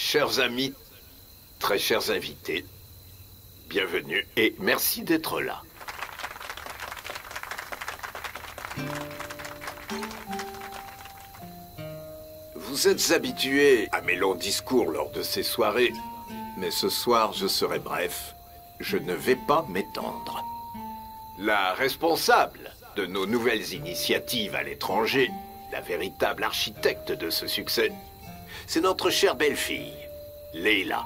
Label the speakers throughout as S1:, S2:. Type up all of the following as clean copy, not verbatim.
S1: Chers amis, très chers invités, bienvenue et merci d'être là. Vous êtes habitués à mes longs discours lors de ces soirées, mais ce soir je serai bref. Je ne vais pas m'étendre. La responsable de nos nouvelles initiatives à l'étranger, la véritable architecte de ce succès, c'est notre chère belle-fille, Leila.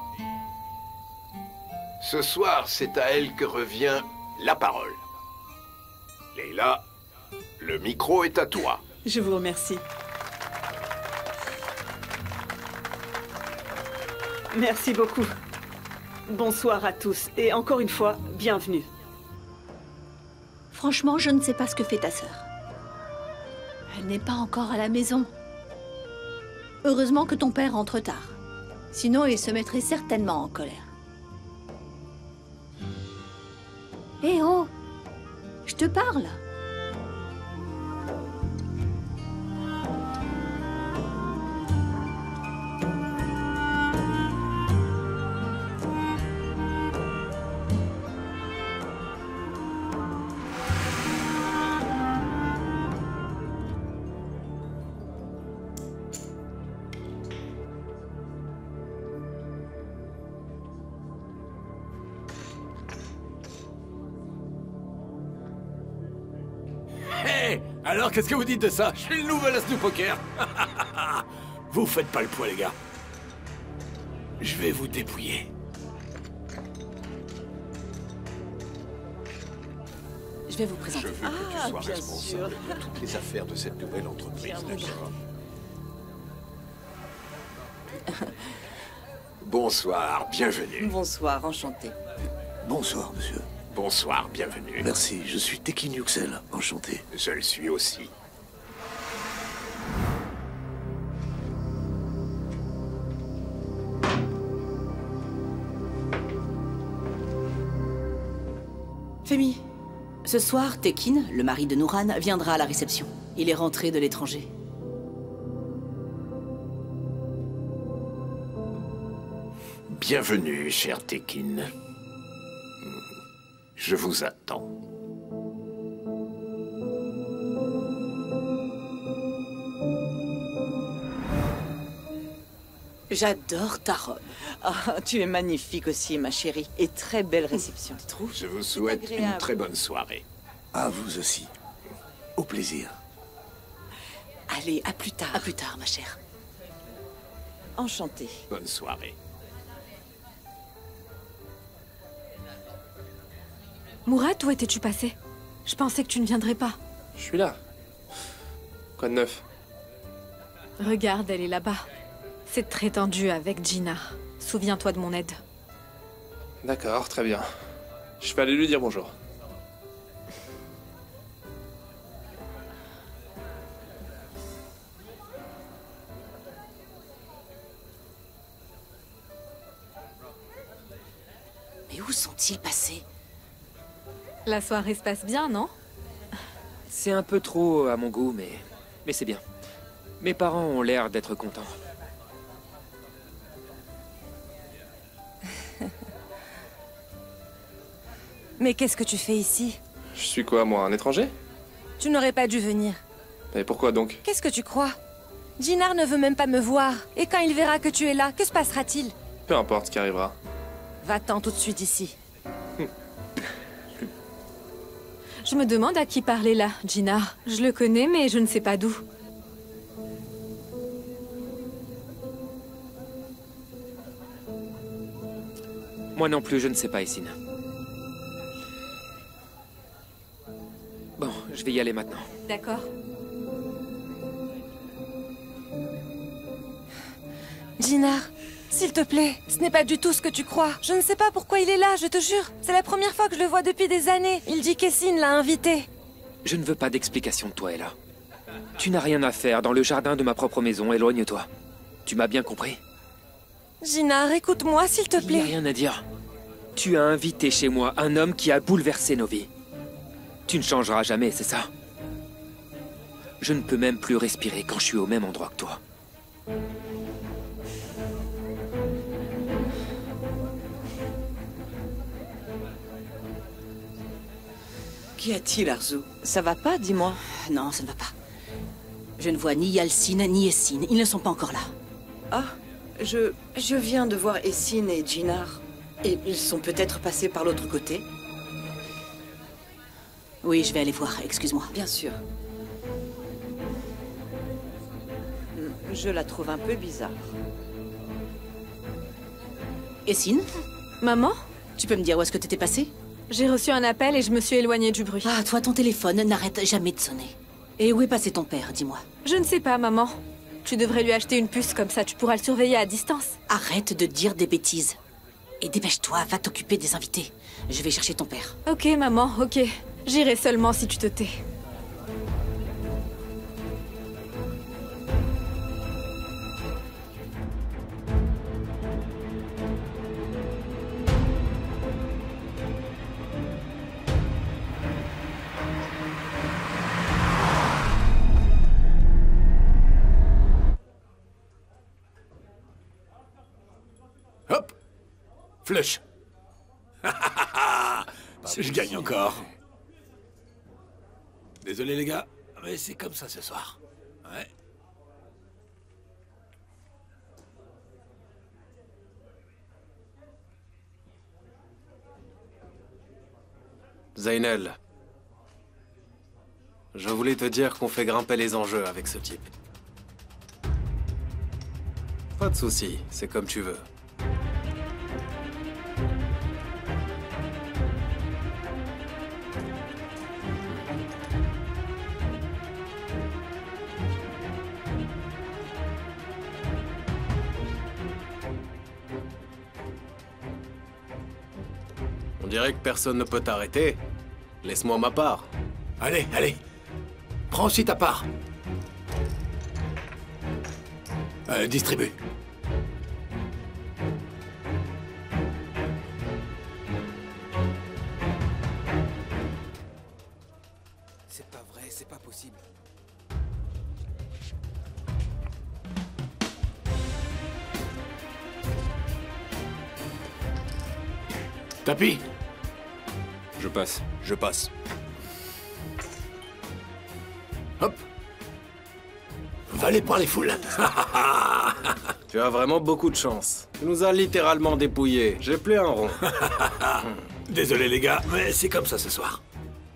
S1: Ce soir, c'est à elle que revient la parole. Leila, le micro est à toi.
S2: Je vous remercie. Merci beaucoup. Bonsoir à tous et encore une fois, bienvenue.
S3: Franchement, je ne sais pas ce que fait ta sœur. Elle n'est pas encore à la maison. Heureusement que ton père rentre tard. Sinon, il se mettrait certainement en colère. Eh oh! Je te parle!
S4: Alors, qu'est-ce que vous dites de ça? Je suis le nouvel as du poker. Vous faites pas le poids, les gars. Je vais vous dépouiller.
S5: Je vais vous présenter.
S1: Je veux que tu sois responsable de toutes les affaires de cette nouvelle entreprise, d'accord? Bonsoir, bienvenue.
S5: Bonsoir, enchanté.
S6: Bonsoir, monsieur.
S1: Bonsoir, bienvenue.
S6: Merci, je suis Tekin Yuxel, enchanté.
S1: Je le suis aussi.
S5: Femi, ce soir, Tekin, le mari de Nouran, viendra à la réception. Il est rentré de l'étranger.
S1: Bienvenue, cher Tekin. Je vous attends.
S7: J'adore ta robe. Ah, tu es magnifique aussi, ma chérie. Et très belle réception, tu trouves?
S1: Je vous souhaite une très bonne soirée.
S6: À vous aussi. Au plaisir.
S7: Allez, à plus tard.
S5: À plus tard, ma chère.
S7: Enchantée.
S1: Bonne soirée.
S8: Mourad, où étais-tu passé? Je pensais que tu ne viendrais pas.
S9: Je suis là. Quoi de neuf?
S8: Regarde, elle est là-bas. C'est très tendu avec Gina. Souviens-toi de mon aide.
S9: D'accord, très bien. Je vais aller lui dire bonjour.
S5: Mais où sont-ils passés?
S8: La soirée se passe bien, non?
S10: C'est un peu trop à mon goût, mais c'est bien. Mes parents ont l'air d'être contents.
S11: Mais qu'est-ce que tu fais ici?
S9: Je suis quoi, moi, un étranger?
S11: Tu n'aurais pas dû venir.
S9: Et pourquoi donc?
S11: Qu'est-ce que tu crois? Jinar ne veut même pas me voir. Et quand il verra que tu es là, que se passera-t-il?
S9: Peu importe ce qui arrivera.
S11: Va-t'en tout de suite ici.
S8: Je me demande à qui parler là, Gina. Je le connais, mais je ne sais pas d'où.
S10: Moi non plus, je ne sais pas, Essine. Bon, je vais y aller maintenant.
S8: D'accord.
S11: Jinar, s'il te plaît, ce n'est pas du tout ce que tu crois. Je ne sais pas pourquoi il est là, je te jure. C'est la première fois que je le vois depuis des années. Il dit qu'Essine l'a invité.
S10: Je ne veux pas d'explication de toi, Ella. Tu n'as rien à faire dans le jardin de ma propre maison, éloigne-toi. Tu m'as bien compris?
S11: Jinar, écoute-moi, s'il te plaît.
S10: Il n'y a rien à dire. Tu as invité chez moi un homme qui a bouleversé nos vies. Tu ne changeras jamais, c'est ça? Je ne peux même plus respirer quand je suis au même endroit que toi.
S5: Qu'y a-t-il, Arzu?
S7: Ça va pas, dis-moi.
S5: Non, ça ne va pas. Je ne vois ni Yalcine ni Essine. Ils ne sont pas encore là.
S7: Ah, je viens de voir Essine et Jinar. Et ils sont peut-être passés par l'autre côté.
S5: Oui, je vais aller voir, excuse-moi.
S7: Bien sûr. Je la trouve un peu bizarre.
S5: Essine?
S11: Maman?
S5: Tu peux me dire où est-ce que t'étais passée?
S11: J'ai reçu un appel et je me suis éloignée du bruit.
S5: Ah, toi, ton téléphone n'arrête jamais de sonner. Et où est passé ton père, dis-moi?
S11: Je ne sais pas, maman. Tu devrais lui acheter une puce, comme ça tu pourras le surveiller à distance.
S5: Arrête de dire des bêtises. Et dépêche-toi, va t'occuper des invités. Je vais chercher ton père.
S11: Ok, maman, ok. J'irai seulement si tu te tais.
S4: Hop! Flush! Je gagne encore. Désolé les gars, mais c'est comme ça ce soir. Ouais.
S12: Zainel. Je voulais te dire qu'on fait grimper les enjeux avec ce type. Pas de souci, c'est comme tu veux. On dirait que personne ne peut t'arrêter. Laisse-moi ma part.
S4: Allez, allez. Prends aussi ta part. Distribue.
S10: C'est pas vrai, c'est pas possible.
S4: Tapis.
S12: Je passe. Je passe.
S4: Hop. Va-les par les foules.
S12: Tu as vraiment beaucoup de chance. Tu nous as littéralement dépouillés. J'ai plus un rond.
S4: Désolé les gars, mais c'est comme ça ce soir.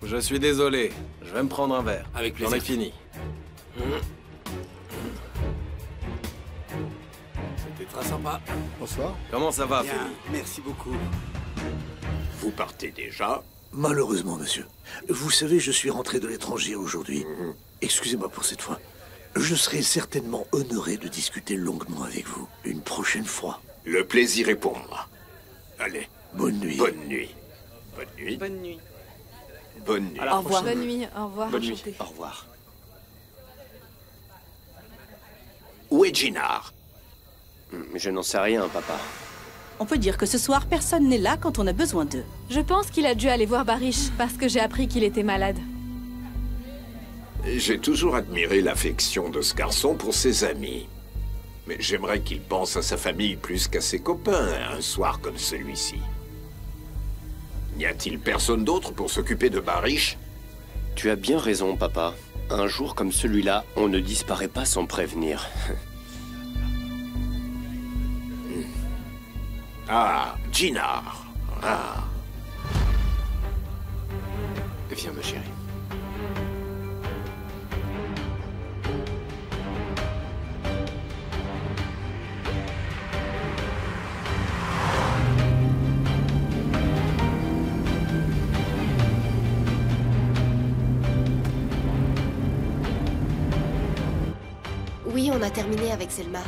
S12: Je suis désolé. Je vais me prendre un verre.
S4: Avec plaisir.
S12: J'en ai fini.
S4: C'était très sympa.
S6: Bonsoir.
S12: Comment ça va,
S1: Bien,
S12: Félix?
S1: merci beaucoup. Vous partez déjà?
S6: Malheureusement, monsieur. Vous savez, je suis rentré de l'étranger aujourd'hui. Excusez-moi pour cette fois. Je serai certainement honoré de discuter longuement avec vous une prochaine fois.
S1: Le plaisir est pour moi. Allez.
S6: Bonne nuit.
S1: Bonne nuit. Bonne nuit.
S7: Bonne nuit.
S1: Bonne nuit.
S11: Au revoir. Bonne nuit, au revoir.
S1: Bonne nuit.
S11: Enchantée.
S1: Au revoir. Où est Jinar?
S13: Je n'en sais rien, papa.
S5: On peut dire que ce soir, personne n'est là quand on a besoin d'eux.
S11: Je pense qu'il a dû aller voir Barish, parce que j'ai appris qu'il était malade.
S1: J'ai toujours admiré l'affection de ce garçon pour ses amis. Mais j'aimerais qu'il pense à sa famille plus qu'à ses copains, un soir comme celui-ci. N'y a-t-il personne d'autre pour s'occuper de Barish?
S13: Tu as bien raison, papa. Un jour comme celui-là, on ne disparaît pas sans prévenir.
S1: Ah, Jinar. Ah.
S13: Viens, ma chérie.
S14: Oui, on a terminé avec Selma.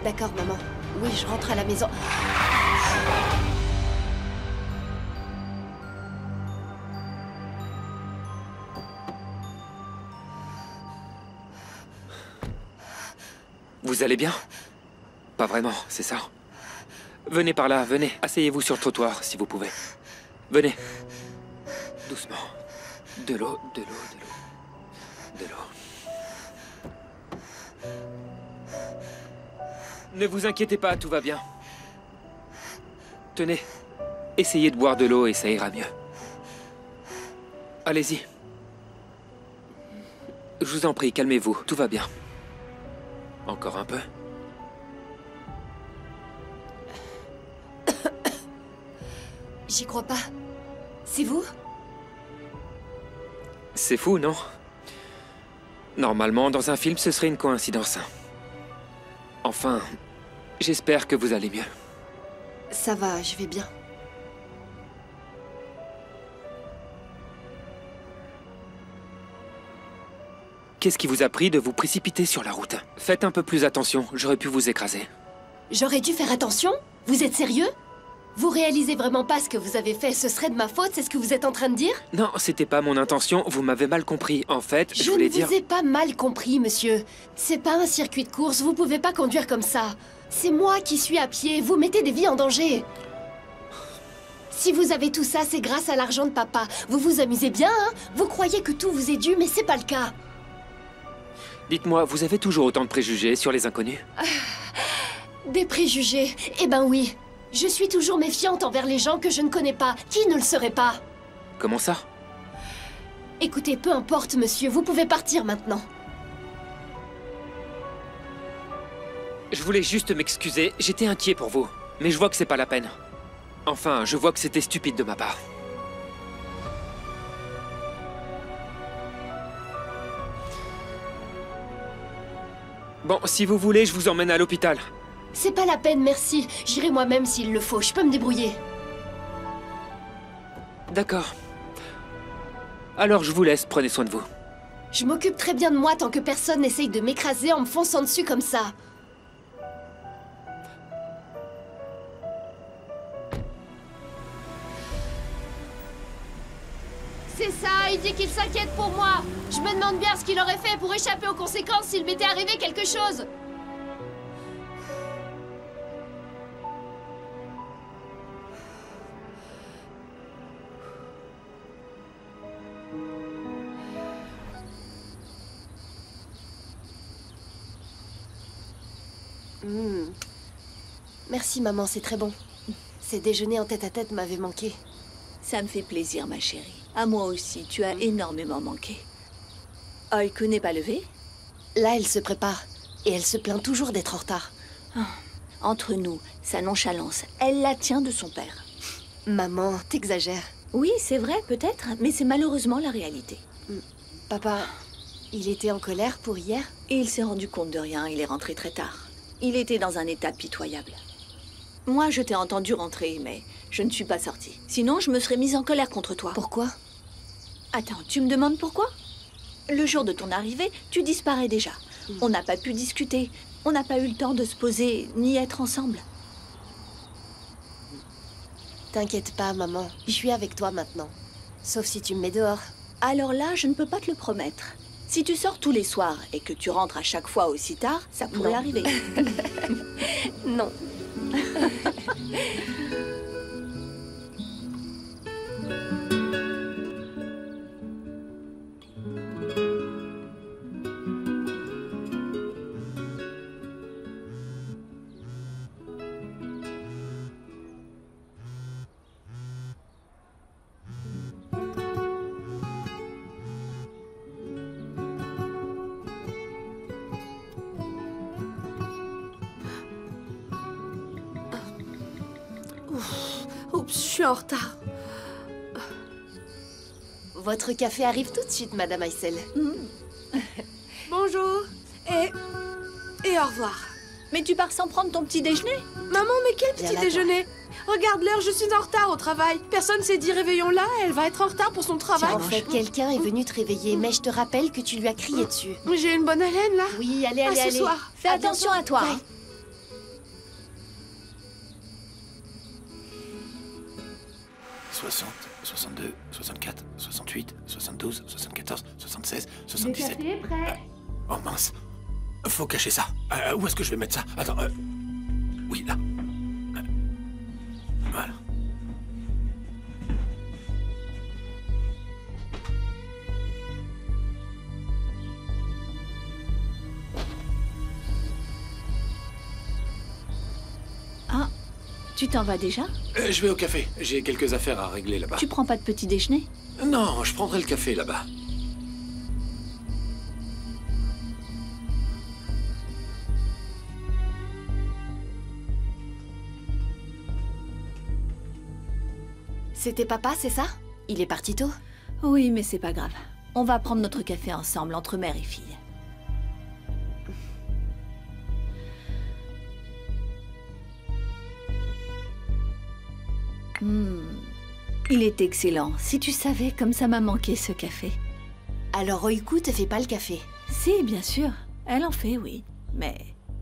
S14: D'accord, maman. Oui, je rentre à la maison.
S10: Vous allez bien? Pas vraiment, c'est ça. Venez par là, venez. Asseyez-vous sur le trottoir, si vous pouvez. Venez. Doucement. De l'eau, de l'eau, de l'eau. De l'eau. Ne vous inquiétez pas, tout va bien. Tenez. Essayez de boire de l'eau et ça ira mieux. allez-y. Je vous en prie, calmez-vous, tout va bien. Encore un peu.
S14: J'y crois pas. C'est vous?
S10: C'est fou, non? Normalement, dans un film, ce serait une coïncidence. Enfin, j'espère que vous allez mieux.
S14: Ça va, je vais bien.
S10: Qu'est-ce qui vous a pris de vous précipiter sur la route? Faites un peu plus attention, j'aurais pu vous écraser.
S14: J'aurais dû faire attention? Vous êtes sérieux? Vous réalisez vraiment pas ce que vous avez fait? Ce serait de ma faute, c'est ce que vous êtes en train de dire?
S10: Non, c'était pas mon intention, vous m'avez mal compris. En fait, je voulais dire...
S14: Je ne vous ai pas mal compris, monsieur. C'est pas un circuit de course, vous pouvez pas conduire comme ça. C'est moi qui suis à pied, vous mettez des vies en danger. Si vous avez tout ça, c'est grâce à l'argent de papa. Vous vous amusez bien, hein? Vous croyez que tout vous est dû, mais c'est pas le cas.
S10: Dites-moi, vous avez toujours autant de préjugés sur les inconnus?
S14: Des préjugés? Eh ben oui. Je suis toujours méfiante envers les gens que je ne connais pas. Qui ne le serait pas?
S10: Comment ça?
S14: Écoutez, peu importe, monsieur, vous pouvez partir maintenant.
S10: Je voulais juste m'excuser, j'étais inquiet pour vous. Mais je vois que c'est pas la peine. Enfin, je vois que c'était stupide de ma part. Bon, si vous voulez, je vous emmène à l'hôpital.
S14: C'est pas la peine, merci. J'irai moi-même s'il le faut, je peux me débrouiller.
S10: D'accord. Alors je vous laisse, prenez soin de vous.
S14: Je m'occupe très bien de moi tant que personne n'essaye de m'écraser en me fonçant dessus comme ça. C'est ça, il dit qu'il s'inquiète pour moi. Je me demande bien ce qu'il aurait fait pour échapper aux conséquences s'il m'était arrivé quelque chose. Merci maman, c'est très bon. Ces déjeuners en tête-à-tête m'avaient manqué.
S3: Ça me fait plaisir, ma chérie. À moi aussi, tu as énormément manqué. Oiko n'est pas levé?
S14: Là, elle se prépare. Et elle se plaint toujours d'être en retard.
S3: Entre nous, sa nonchalance, elle la tient de son père.
S14: Maman, t'exagères.
S3: Oui, c'est vrai, peut-être, mais c'est malheureusement la réalité.
S14: Papa, il était en colère pour hier?
S3: Et il s'est rendu compte de rien, il est rentré très tard. Il était dans un état pitoyable. Moi, je t'ai entendu rentrer, mais je ne suis pas sortie. Sinon, je me serais mise en colère contre toi.
S14: Pourquoi?
S3: Attends, tu me demandes pourquoi? Le jour de ton arrivée, tu disparais déjà. On n'a pas pu discuter. On n'a pas eu le temps de se poser, ni être ensemble.
S14: T'inquiète pas, maman. Je suis avec toi maintenant. Sauf si tu me mets dehors.
S3: Alors là, je ne peux pas te le promettre. Si tu sors tous les soirs et que tu rentres à chaque fois aussi tard, ça pourrait arriver.
S14: Non.
S15: Oups, je suis en retard.
S14: Votre café arrive tout de suite, Madame Aysel.
S15: Bonjour. Et au revoir.
S3: Mais tu pars sans prendre ton petit déjeuner?
S15: Maman, mais quel petit déjeuner? Regarde l'heure, je suis en retard au travail. Personne s'est dit réveillons là, elle va être en retard pour son travail.
S14: En fait, quelqu'un est venu te réveiller, mais je te rappelle que tu lui as crié dessus.
S15: J'ai une bonne haleine là.
S14: Oui, allez, allez,
S15: à ce
S14: allez.
S15: soir.
S3: Fais attention à toi.
S14: Bye.
S4: 60, 62, 64, 68, 72, 74, 76, 77...
S14: Le café est prêt.
S4: Oh mince. Faut cacher ça. Où est-ce que je vais mettre ça? Attends. Oui, là. Voilà.
S3: Tu t'en vas déjà?
S4: Je vais au café. J'ai quelques affaires à régler là-bas.
S3: Tu prends pas de petit déjeuner?
S4: Non, je prendrai le café là-bas.
S14: C'était papa, c'est ça? Il est parti tôt?
S3: Oui, mais c'est pas grave. On va prendre notre café ensemble, entre mère et fille. Il est excellent. Si tu savais comme ça m'a manqué ce café.
S14: Alors Oiku te fait pas le café?
S3: Si, bien sûr. Elle en fait, oui. Mais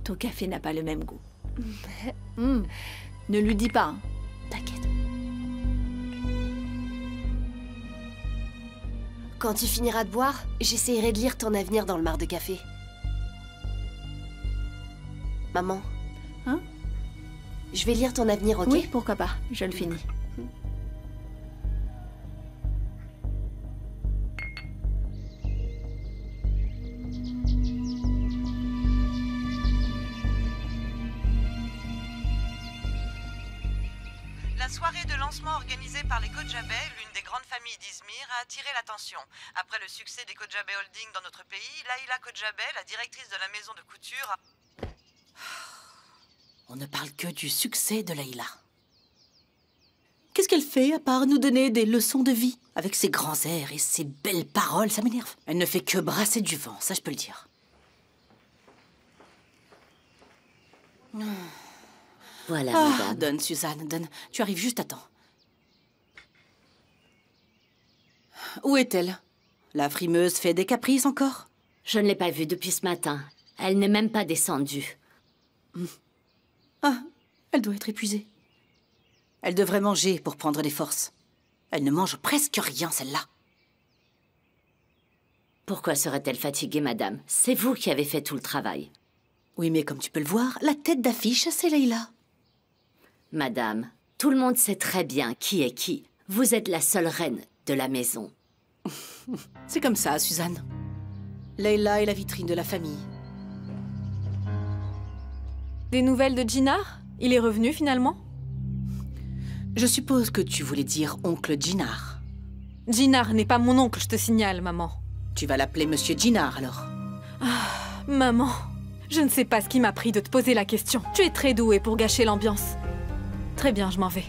S3: ton café n'a pas le même goût. Ne lui dis pas, hein. T'inquiète.
S14: Quand tu finiras de boire, j'essayerai de lire ton avenir dans le mar de café. Maman.
S3: Hein?
S14: Je vais lire ton avenir, ok?
S3: Oui, pourquoi pas. Je le finis.
S16: La soirée de lancement organisée par les Kojabé, l'une des grandes familles d'Izmir, a attiré l'attention. Après le succès des Kojabé Holding dans notre pays, Laila Kojabé, la directrice de la maison de couture, a...
S5: On ne parle que du succès de Laila. Qu'est-ce qu'elle fait à part nous donner des leçons de vie? Avec ses grands airs et ses belles paroles, ça m'énerve. Elle ne fait que brasser du vent, ça je peux le dire.
S17: Voilà, madame.
S5: Donne, Suzanne, donne. Tu arrives juste à temps. Où est-elle? La frimeuse fait des caprices encore?
S17: Je ne l'ai pas vue depuis ce matin. Elle n'est même pas descendue.
S5: Ah, elle doit être épuisée. Elle devrait manger pour prendre des forces. Elle ne mange presque rien, celle-là.
S17: Pourquoi serait-elle fatiguée, madame? C'est vous qui avez fait tout le travail.
S5: Oui, mais comme tu peux le voir, la tête d'affiche, c'est Laila.
S17: Madame, tout le monde sait très bien qui est qui. Vous êtes la seule reine de la maison.
S5: C'est comme ça, Suzanne. Laila est la vitrine de la famille.
S8: Des nouvelles de Jinar? Il est revenu finalement?
S5: Je suppose que tu voulais dire oncle Jinar.
S8: Jinar n'est pas mon oncle, je te signale, maman.
S5: Tu vas l'appeler Monsieur Jinar, alors.
S8: Ah, maman, je ne sais pas ce qui m'a pris de te poser la question. Tu es très douée pour gâcher l'ambiance. Très bien, je m'en vais.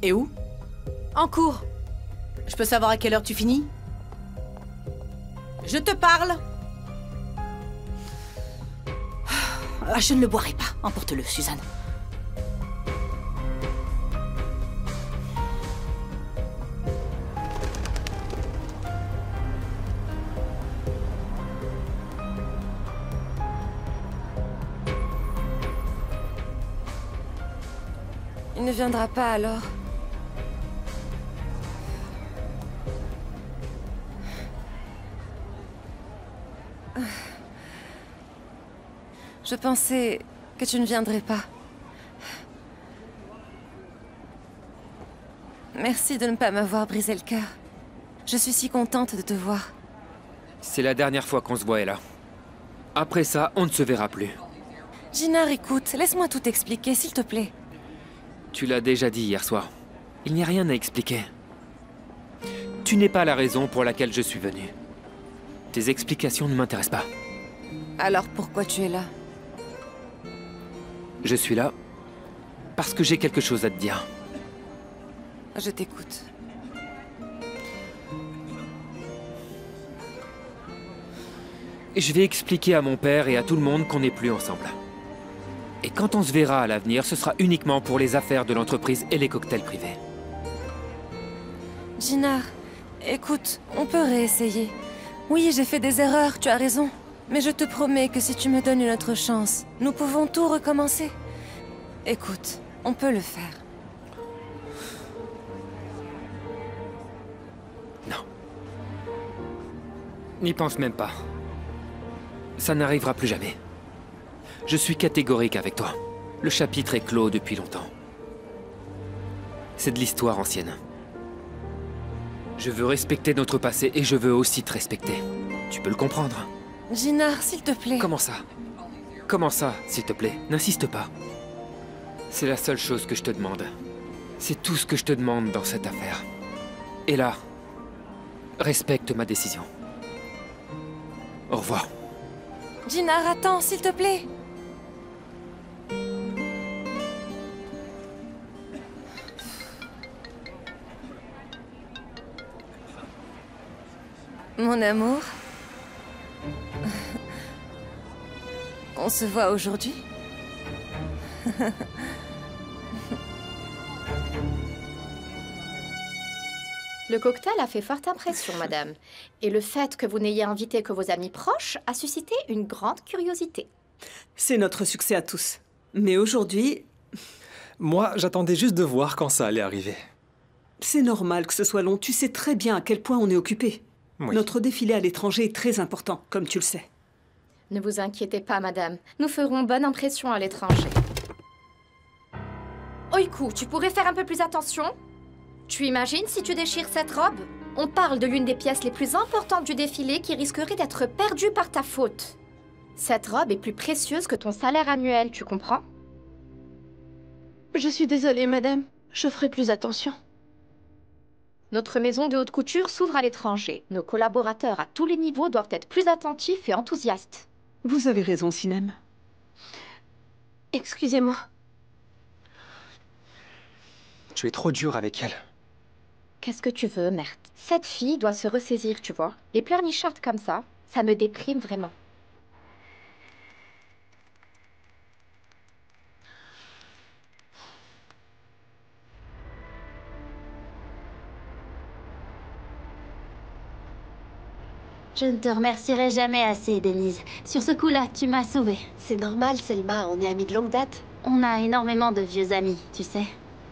S5: Et où?
S8: En cours.
S5: Je peux savoir à quelle heure tu finis? Je te parle. Ah, je ne le boirai pas. Emporte-le, Suzanne.
S11: Il ne viendra pas alors. Je pensais que tu ne viendrais pas. Merci de ne pas m'avoir brisé le cœur. Je suis si contente de te voir.
S10: C'est la dernière fois qu'on se voit, Ella. Après ça, on ne se verra plus.
S11: Jinar, écoute, laisse-moi tout expliquer, s'il te plaît.
S10: Tu l'as déjà dit hier soir. Il n'y a rien à expliquer. Tu n'es pas la raison pour laquelle je suis venu. Tes explications ne m'intéressent pas.
S11: Alors pourquoi tu es là?
S10: Je suis là parce que j'ai quelque chose à te dire.
S11: Je t'écoute.
S10: Je vais expliquer à mon père et à tout le monde qu'on n'est plus ensemble. Et quand on se verra à l'avenir, ce sera uniquement pour les affaires de l'entreprise et les cocktails privés.
S11: Jinar, écoute, on peut réessayer. Oui, j'ai fait des erreurs, tu as raison. Mais je te promets que si tu me donnes une autre chance, nous pouvons tout recommencer. Écoute, on peut le faire.
S10: Non. N'y pense même pas. Ça n'arrivera plus jamais. Je suis catégorique avec toi. Le chapitre est clos depuis longtemps. C'est de l'histoire ancienne. Je veux respecter notre passé et je veux aussi te respecter. Tu peux le comprendre.
S11: Jinar, s'il te plaît.
S10: Comment ça? Comment ça, s'il te plaît? N'insiste pas. C'est la seule chose que je te demande. C'est tout ce que je te demande dans cette affaire. Et là, respecte ma décision. Au revoir.
S11: Jinar, attends, s'il te plaît. Mon amour. On se voit aujourd'hui?
S18: Le cocktail a fait forte impression, madame. Et le fait que vous n'ayez invité que vos amis proches a suscité une grande curiosité.
S2: C'est notre succès à tous. Mais aujourd'hui...
S19: Moi, j'attendais juste de voir quand ça allait arriver.
S2: C'est normal que ce soit long. Tu sais très bien à quel point on est occupé.
S19: Oui.
S2: Notre défilé à l'étranger est très important, comme tu le sais.
S18: Ne vous inquiétez pas, madame. Nous ferons bonne impression à l'étranger. Oiku, tu pourrais faire un peu plus attention? Tu imagines si tu déchires cette robe? On parle de l'une des pièces les plus importantes du défilé qui risquerait d'être perdue par ta faute. Cette robe est plus précieuse que ton salaire annuel, tu comprends?
S15: Je suis désolée, madame. Je ferai plus attention.
S18: Notre maison de haute couture s'ouvre à l'étranger. Nos collaborateurs à tous les niveaux doivent être plus attentifs et enthousiastes.
S2: Vous avez raison, Sinem.
S15: Excusez-moi.
S19: Tu es trop dur avec elle.
S18: Qu'est-ce que tu veux, merde? Cette fille doit se ressaisir, tu vois. Les pleurnichards comme ça me déprime vraiment.
S20: Je ne te remercierai jamais assez, Denise. Sur ce coup-là, tu m'as sauvée.
S14: C'est normal, Selma, on est amis de longue date.
S20: On a énormément de vieux amis, tu sais.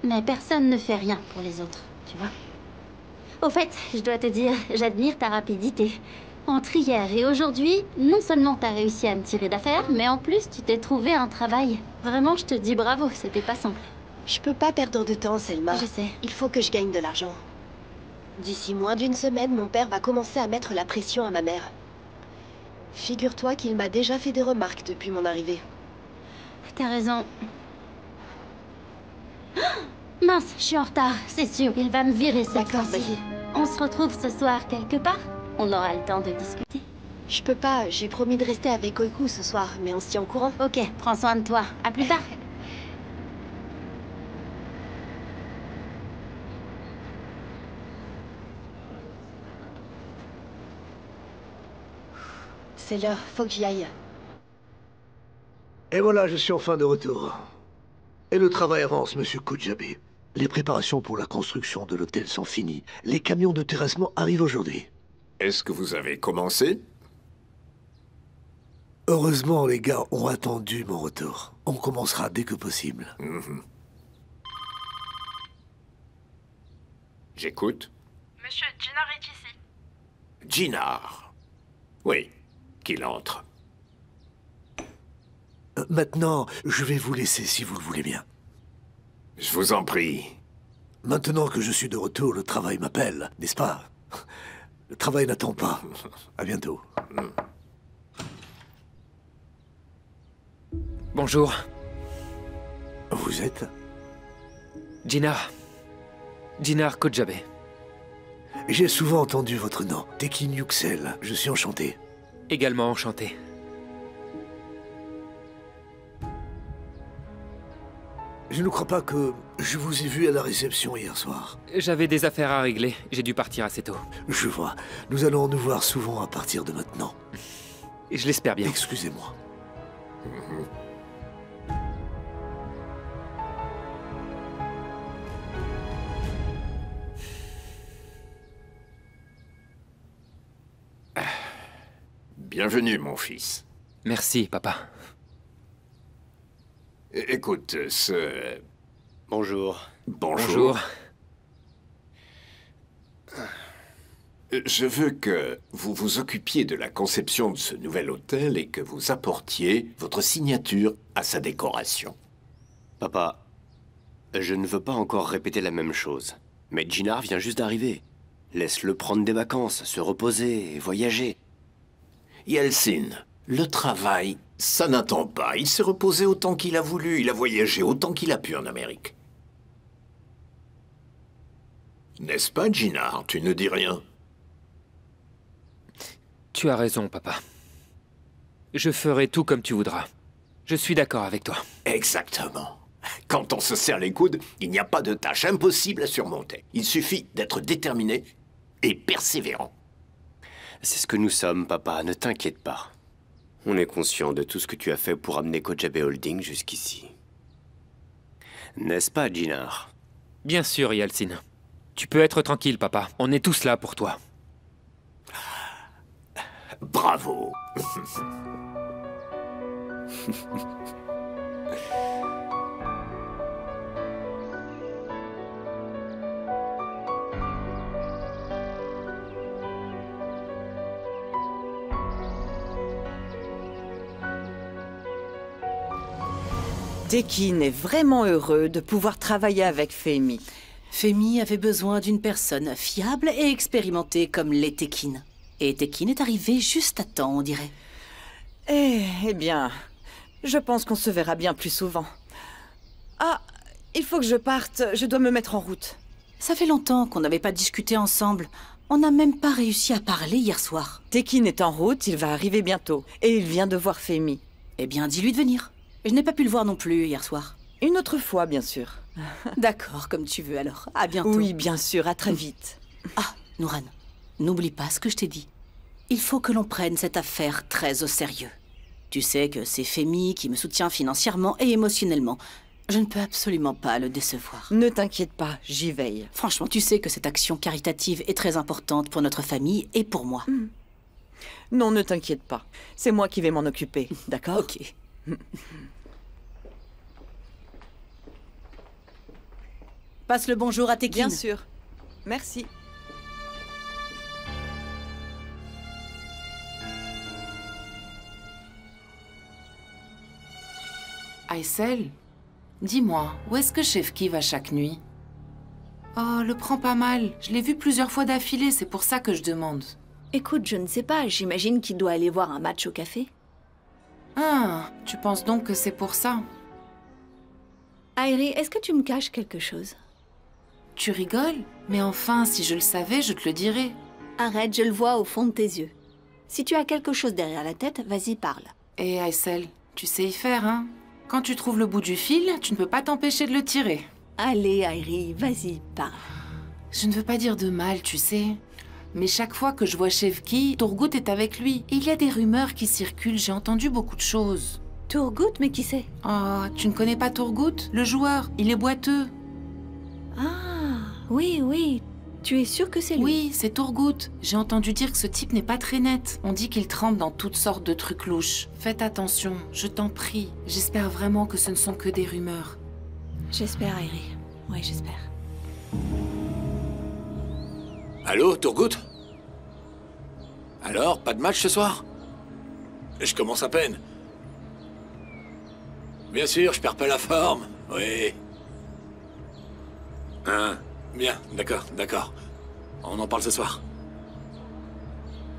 S20: Mais personne ne fait rien pour les autres, tu vois. Au fait, je dois te dire, j'admire ta rapidité. Entre hier et aujourd'hui, non seulement t'as réussi à me tirer d'affaire, mais en plus, tu t'es trouvé un travail. Vraiment, je te dis bravo, c'était pas simple.
S14: Je peux pas perdre de temps, Selma.
S20: Je sais.
S14: Il faut que je gagne de l'argent. D'ici moins d'une semaine, mon père va commencer à mettre la pression à ma mère. Figure-toi qu'il m'a déjà fait des remarques depuis mon arrivée.
S20: T'as raison. Mince, je suis en retard, c'est sûr. Il va me virer cette fois-ci. On se retrouve ce soir quelque part? On aura le temps de discuter.
S14: Je peux pas, j'ai promis de rester avec Oiku ce soir, mais on se tient au courant.
S20: Ok, prends soin de toi. À plus tard.
S14: C'est l'heure, faut que j'y aille.
S6: Et voilà, je suis enfin de retour. Et le travail avance, monsieur Kojabe. Les préparations pour la construction de l'hôtel sont finies. Les camions de terrassement arrivent aujourd'hui.
S1: Est-ce que vous avez commencé?
S6: Heureusement, les gars ont attendu mon retour. On commencera dès que possible.
S1: J'écoute.
S21: Monsieur Jinar est ici.
S1: Jinar. Oui, qu'il entre.
S6: Maintenant, je vais vous laisser si vous le voulez bien.
S1: Je vous en prie.
S6: Maintenant que je suis de retour, le travail m'appelle, n'est-ce pas? Le travail n'attend pas. À bientôt.
S10: Bonjour.
S6: Vous êtes?
S10: Jinar. Jinar Kojabe.
S6: J'ai souvent entendu votre nom. Tekin Yuxel. Je suis enchanté.
S10: Également enchanté.
S6: Je ne crois pas que je vous ai vu à la réception hier soir.
S10: J'avais des affaires à régler. J'ai dû partir assez tôt.
S6: Je vois. Nous allons nous voir souvent à partir de maintenant.
S10: Je l'espère bien.
S6: Excusez-moi.
S1: Bienvenue, mon fils.
S10: Merci, papa.
S1: Écoute, ce...
S13: Bonjour.
S1: Bonjour. Je veux que vous vous occupiez de la conception de ce nouvel hôtel et que vous apportiez votre signature à sa décoration.
S13: Papa, je ne veux pas encore répéter la même chose. Mais Jinar vient juste d'arriver. Laisse-le prendre des vacances, se reposer et voyager.
S1: Yeltsin, le travail, Ça n'attend pas. Il s'est reposé autant qu'il a voulu. Il a voyagé autant qu'il a pu en Amérique. N'est-ce pas, Ginard? Tu ne dis rien.
S10: Tu as raison, papa. Je ferai tout comme tu voudras. Je suis d'accord avec toi.
S1: Exactement. Quand on se serre les coudes, il n'y a pas de tâche impossible à surmonter. Il suffit d'être déterminé et persévérant.
S13: C'est ce que nous sommes, papa. Ne t'inquiète pas. On est conscient de tout ce que tu as fait pour amener Kojabe Holding jusqu'ici. N'est-ce pas, Ginard?
S10: Bien sûr, Yalcin. Tu peux être tranquille, papa. On est tous là pour toi.
S1: Bravo.
S7: Tekin est vraiment heureux de pouvoir travailler avec Femi.
S5: Femi avait besoin d'une personne fiable et expérimentée comme l'est Tekin. Et Tekin est arrivé juste à temps, on dirait.
S7: Eh bien, je pense qu'on se verra bien plus souvent. Ah, il faut que je parte, je dois me mettre en route.
S5: Ça fait longtemps qu'on n'avait pas discuté ensemble. On n'a même pas réussi à parler hier soir.
S7: Tekin est en route, il va arriver bientôt. Et il vient de voir Femi.
S5: Eh bien, dis-lui de venir. Je n'ai pas pu le voir non plus hier soir.
S7: Une autre fois, bien sûr.
S5: D'accord, comme tu veux alors. À bientôt.
S7: Oui, bien sûr, à très vite.
S5: Ah, Nouran, n'oublie pas ce que je t'ai dit. Il faut que l'on prenne cette affaire très au sérieux. Tu sais que c'est Femi qui me soutient financièrement et émotionnellement. Je ne peux absolument pas le décevoir.
S7: Ne t'inquiète pas, j'y veille.
S5: Franchement, tu sais que cette action caritative est très importante pour notre famille et pour moi.
S7: Non, ne t'inquiète pas. C'est moi qui vais m'en occuper, d'accord?
S5: Ok. Passe le bonjour à Tekin.
S7: Bien sûr. Merci.
S9: Aysel, dis-moi, où est-ce que Shefki va chaque nuit? Oh, le prends pas mal. Je l'ai vu plusieurs fois d'affilée, c'est pour ça que je demande.
S3: Écoute, je ne sais pas, j'imagine qu'il doit aller voir un match au café.
S9: Ah, tu penses donc que c'est pour ça?
S3: Airi, est-ce que tu me caches quelque chose?
S9: Tu rigoles? Mais enfin, si je le savais, je te le dirais.
S3: Arrête, je le vois au fond de tes yeux. Si tu as quelque chose derrière la tête, vas-y, parle.
S9: Et Aysel, tu sais y faire, hein? Quand tu trouves le bout du fil, tu ne peux pas t'empêcher de le tirer.
S3: Allez, Airi, vas-y, parle.
S9: Je ne veux pas dire de mal, tu sais. Mais chaque fois que je vois Shefki, Turgut est avec lui. Et il y a des rumeurs qui circulent, j'ai entendu beaucoup de choses.
S3: Turgut, mais qui c'est?
S9: Oh, tu ne connais pas Turgut? Le joueur, il est boiteux.
S3: Ah, oui, oui. Tu es sûr que c'est lui?
S9: Oui, c'est Turgut. J'ai entendu dire que ce type n'est pas très net. On dit qu'il trempe dans toutes sortes de trucs louches. Faites attention, je t'en prie. J'espère vraiment que ce ne sont que des rumeurs.
S3: J'espère, Airi. Oui, j'espère.
S4: Allô, Turgut? Alors, pas de match ce soir? Je commence à peine. Bien sûr, je perds pas la forme. Oui. Hein? Bien, d'accord, d'accord. On en parle ce soir.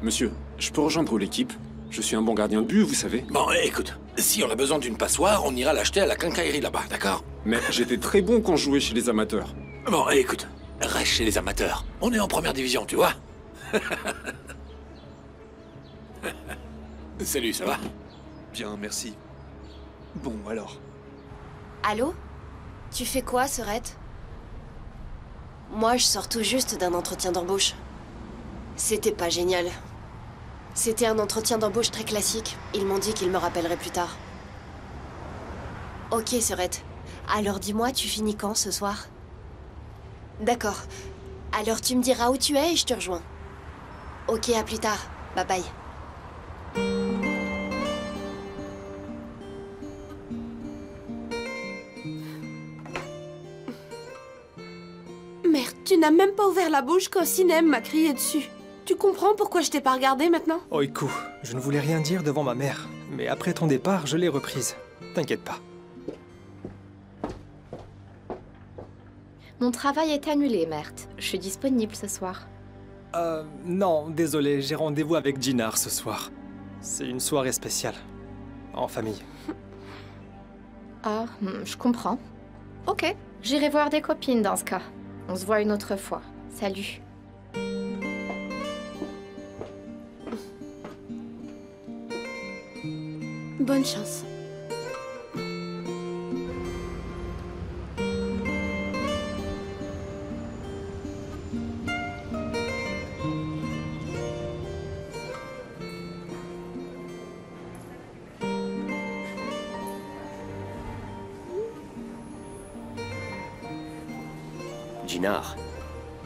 S22: Monsieur, je peux rejoindre l'équipe? Je suis un bon gardien de but, vous savez.
S4: Bon, écoute, si on a besoin d'une passoire, on ira l'acheter à la quincaillerie là-bas, d'accord?
S22: Mais j'étais très bon quand je jouais chez les amateurs.
S4: Bon, écoute, reste chez les amateurs. On est en première division, tu vois? Salut, ça va?
S22: Bien, merci. Bon, alors.
S14: Allô? Tu fais quoi, Serette? Moi, je sors tout juste d'un entretien d'embauche. C'était pas génial. C'était un entretien d'embauche très classique. Ils m'ont dit qu'ils me rappelleraient plus tard. Ok, Serette. Alors dis-moi, tu finis quand ce soir? D'accord. Alors tu me diras où tu es et je te rejoins. Ok, à plus tard. Bye bye.
S15: Merde, tu n'as même pas ouvert la bouche quand Sinem m'a crié dessus. Tu comprends pourquoi je t'ai pas regardé maintenant?
S19: Oiku, je ne voulais rien dire devant ma mère, mais après ton départ, je l'ai reprise. T'inquiète pas.
S18: Mon travail est annulé, Mert. Je suis disponible ce soir.
S19: Non, désolé, j'ai rendez-vous avec Ginard ce soir. C'est une soirée spéciale. en famille.
S18: Ah, je comprends. Ok, j'irai voir des copines dans ce cas. On se voit une autre fois. Salut.
S15: Bonne chance.
S13: Jinar,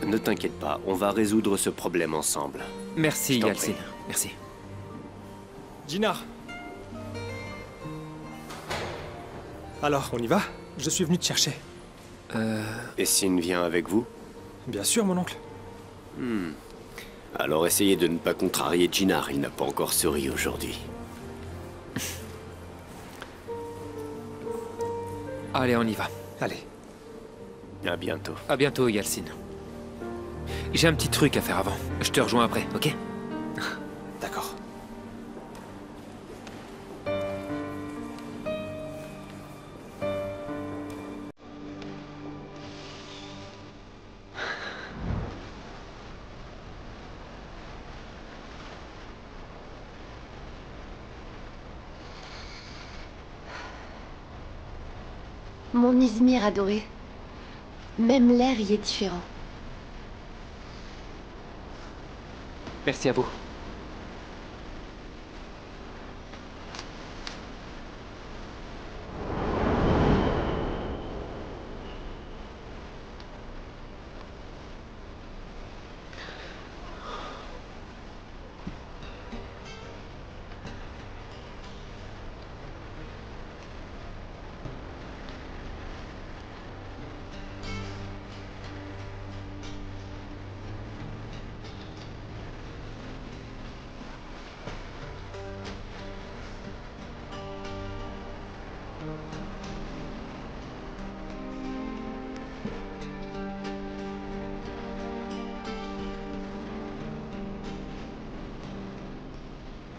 S13: ne t'inquiète pas, on va résoudre ce problème ensemble.
S10: Merci, Yalcin. Merci.
S19: Jinar. Alors, on y va? Je suis venu te chercher.
S13: Et Sin vient avec vous?
S19: Bien sûr, mon oncle.
S13: Alors essayez de ne pas contrarier Jinar, il n'a pas encore souri aujourd'hui.
S10: Allez, on y va.
S19: Allez.
S13: À bientôt.
S10: À bientôt, Yalcin. J'ai un petit truc à faire avant. Je te rejoins après, ok?
S19: D'accord.
S14: Mon Izmir adoré. Même l'air y est différent.
S10: Merci à vous.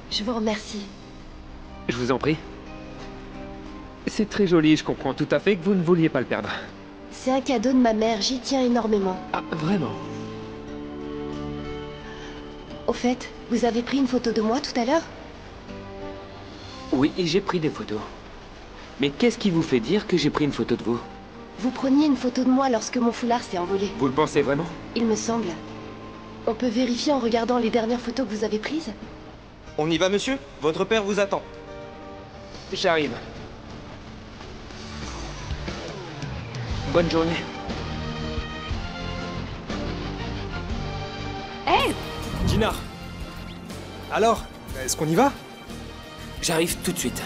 S14: Je vous remercie.
S10: Je vous en prie. C'est très joli, je comprends tout à fait que vous ne vouliez pas le perdre.
S14: C'est un cadeau de ma mère, j'y tiens énormément.
S10: Ah, vraiment?
S14: Au fait, vous avez pris une photo de moi tout à l'heure?
S10: Oui, j'ai pris des photos. Mais qu'est-ce qui vous fait dire que j'ai pris une photo de vous?
S14: Vous preniez une photo de moi lorsque mon foulard s'est envolé.
S10: Vous le pensez vraiment?
S14: Il me semble. On peut vérifier en regardant les dernières photos que vous avez prises?
S12: On y va, monsieur? Votre père vous attend.
S10: J'arrive. Bonne journée.
S14: Hé!
S19: Jinar. Alors, est-ce qu'on y va?
S10: J'arrive tout de suite.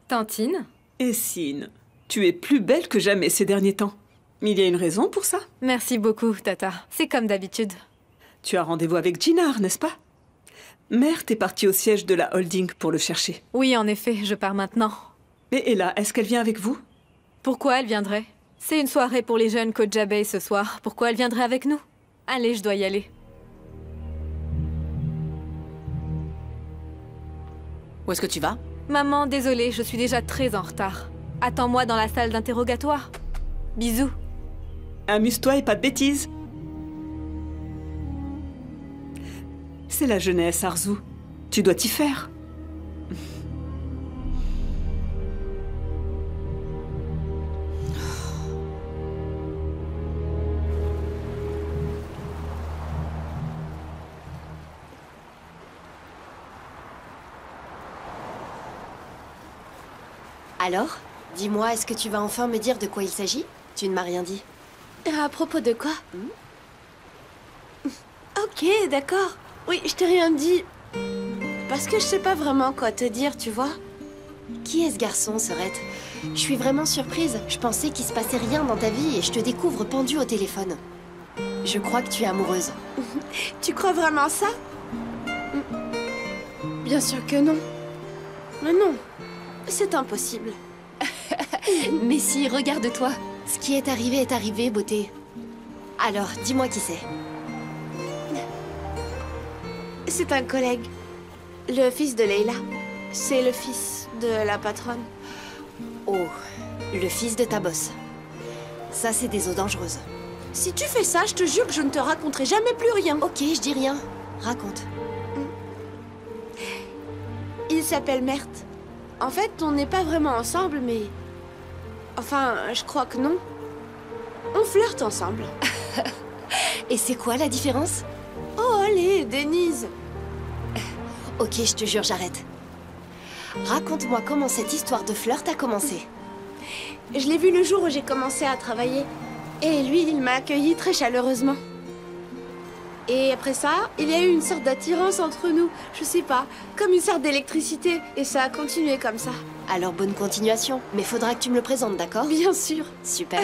S8: Tantine?
S2: Et Sin, tu es plus belle que jamais ces derniers temps. Il y a une raison pour ça?
S8: Merci beaucoup, Tata. C'est comme d'habitude.
S2: Tu as rendez-vous avec Jinar, n'est-ce pas? Mert est partie au siège de la holding pour le chercher.
S8: Oui, en effet, je pars maintenant.
S2: Et Ella, est-ce qu'elle vient avec vous?
S8: Pourquoi elle viendrait? C'est une soirée pour les jeunes Kojabe Bay ce soir. Pourquoi elle viendrait avec nous? Allez, je dois y aller.
S5: Où est-ce que tu vas?
S8: Maman, désolée, je suis déjà très en retard. Attends-moi dans la salle d'interrogatoire. Bisous.
S2: Amuse-toi et pas de bêtises. C'est la jeunesse, Arzu. Tu dois t'y faire.
S14: Alors, dis-moi, est-ce que tu vas enfin me dire de quoi il s'agit? Tu ne m'as rien dit.
S15: À propos de quoi? Ok, d'accord. Oui, je t'ai rien dit. Parce que je sais pas vraiment quoi te dire, tu vois.
S14: Qui est ce garçon, Sorette? Je suis vraiment surprise. Je pensais qu'il se passait rien dans ta vie et je te découvre pendue au téléphone. Je crois que tu es amoureuse.
S15: Tu crois vraiment ça? Bien sûr que non. Mais non, c'est impossible.
S14: Mais si, regarde-toi. Ce qui est arrivé, beauté. Alors, dis-moi qui c'est.
S15: C'est un collègue. Le fils de Leila. C'est le fils de la patronne.
S14: Oh, le fils de ta boss. Ça, c'est des eaux dangereuses.
S15: Si tu fais ça, je te jure que je ne te raconterai jamais plus rien.
S14: Ok, je dis rien. Raconte.
S15: Il s'appelle Mert. En fait, on n'est pas vraiment ensemble, mais... Enfin, je crois que non. On flirte ensemble.
S14: Et c'est quoi la différence?
S15: Oh, allez, Denise.
S14: Ok, je te jure, j'arrête. Raconte-moi comment cette histoire de flirt a commencé.
S15: Je l'ai vu le jour où j'ai commencé à travailler. Et lui, il m'a accueilli très chaleureusement. Et après ça, il y a eu une sorte d'attirance entre nous. Je sais pas, comme une sorte d'électricité. Et ça a continué comme ça.
S14: Alors bonne continuation. Mais faudra que tu me le présentes, d'accord?
S15: Bien sûr.
S14: Super.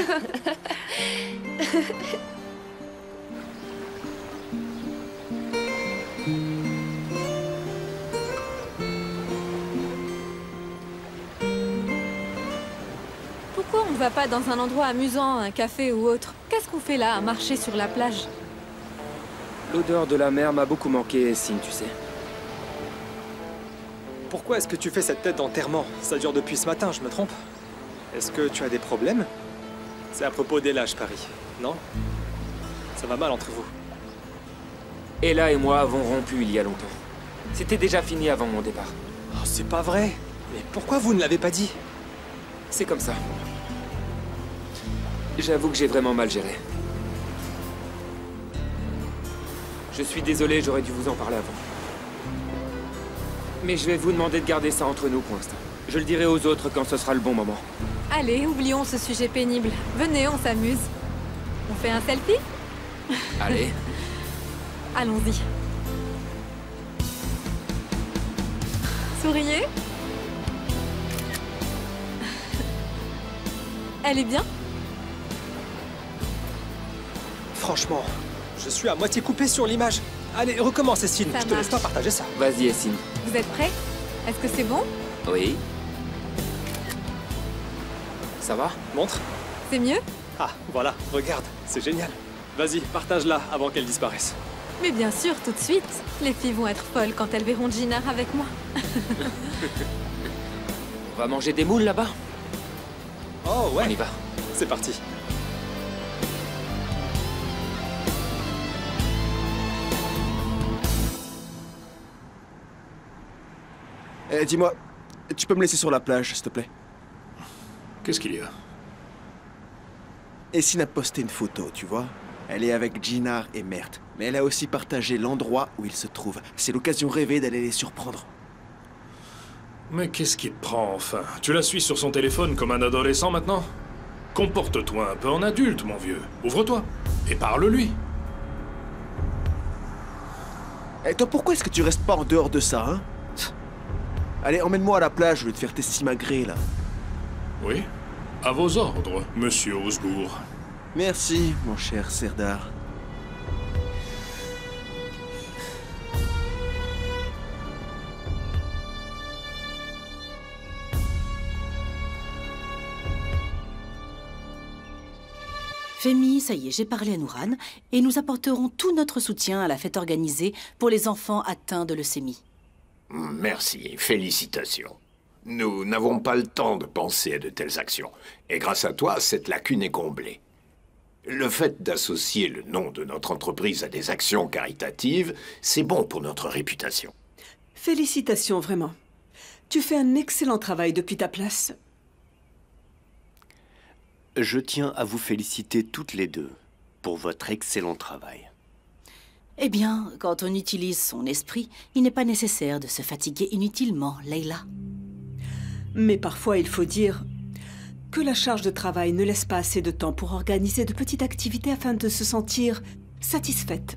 S8: Pourquoi on va pas dans un endroit amusant, un café ou autre? Qu'est-ce qu'on fait là, à marcher sur la plage?
S10: L'odeur de la mer m'a beaucoup manqué, Sin, tu sais.
S19: Pourquoi est-ce que tu fais cette tête d'enterrement? Ça dure depuis ce matin, je me trompe? Est-ce que tu as des problèmes? C'est à propos d'Ella, je parie, non? Ça va mal entre vous.
S10: Ella et moi avons rompu il y a longtemps. C'était déjà fini avant mon départ.
S19: Oh, c'est pas vrai. Mais pourquoi vous ne l'avez pas dit?
S10: C'est comme ça. J'avoue que j'ai vraiment mal géré. Je suis désolé, j'aurais dû vous en parler avant. Mais je vais vous demander de garder ça entre nous pour l'instant. Je le dirai aux autres quand ce sera le bon moment.
S8: Allez, oublions ce sujet pénible. Venez, on s'amuse. On fait un selfie?
S10: Allez.
S8: Allons-y. Souriez. Elle est bien?
S19: Franchement, je suis à moitié coupé sur l'image. Allez, recommence, Essine. Je te laisse pas partager ça.
S10: Vas-y, Essine.
S8: Vous êtes prêts? Est-ce que c'est bon?
S10: Oui. Ça va?
S19: Montre.
S8: C'est mieux?
S19: Ah, voilà, regarde, c'est génial. Vas-y, partage-la avant qu'elle disparaisse.
S8: Mais bien sûr, tout de suite. Les filles vont être folles quand elles verront Gina avec moi.
S10: On va manger des moules là-bas?
S19: Oh ouais.
S10: On y va.
S19: C'est parti.
S16: Eh, dis-moi, tu peux me laisser sur la plage, s'il te plaît?
S4: Qu'est-ce qu'il y a?
S16: Essine a posté une photo, tu vois? Elle est avec Gina et Mert. Mais elle a aussi partagé l'endroit où ils se trouvent. C'est l'occasion rêvée d'aller les surprendre.
S4: Mais qu'est-ce qui te prend, enfin? Tu la suis sur son téléphone comme un adolescent maintenant? Comporte-toi un peu en adulte, mon vieux. Ouvre-toi et parle-lui.
S16: Et toi, pourquoi est-ce que tu restes pas en dehors de ça, hein? Allez, emmène-moi à la plage au lieu de faire tes simagrées, là.
S4: Oui, à vos ordres, monsieur Osgour.
S16: Merci, mon cher Serdar.
S5: Femi, ça y est, j'ai parlé à Nouran et nous apporterons tout notre soutien à la fête organisée pour les enfants atteints de leucémie.
S1: Merci, félicitations. Nous n'avons pas le temps de penser à de telles actions. Et grâce à toi, cette lacune est comblée. Le fait d'associer le nom de notre entreprise à des actions caritatives, c'est bon pour notre réputation.
S2: Félicitations, vraiment. Tu fais un excellent travail depuis ta place.
S13: Je tiens à vous féliciter toutes les deux pour votre excellent travail.
S5: Eh bien, quand on utilise son esprit, il n'est pas nécessaire de se fatiguer inutilement, Leila.
S2: Mais parfois, il faut dire que la charge de travail ne laisse pas assez de temps pour organiser de petites activités afin de se sentir satisfaite.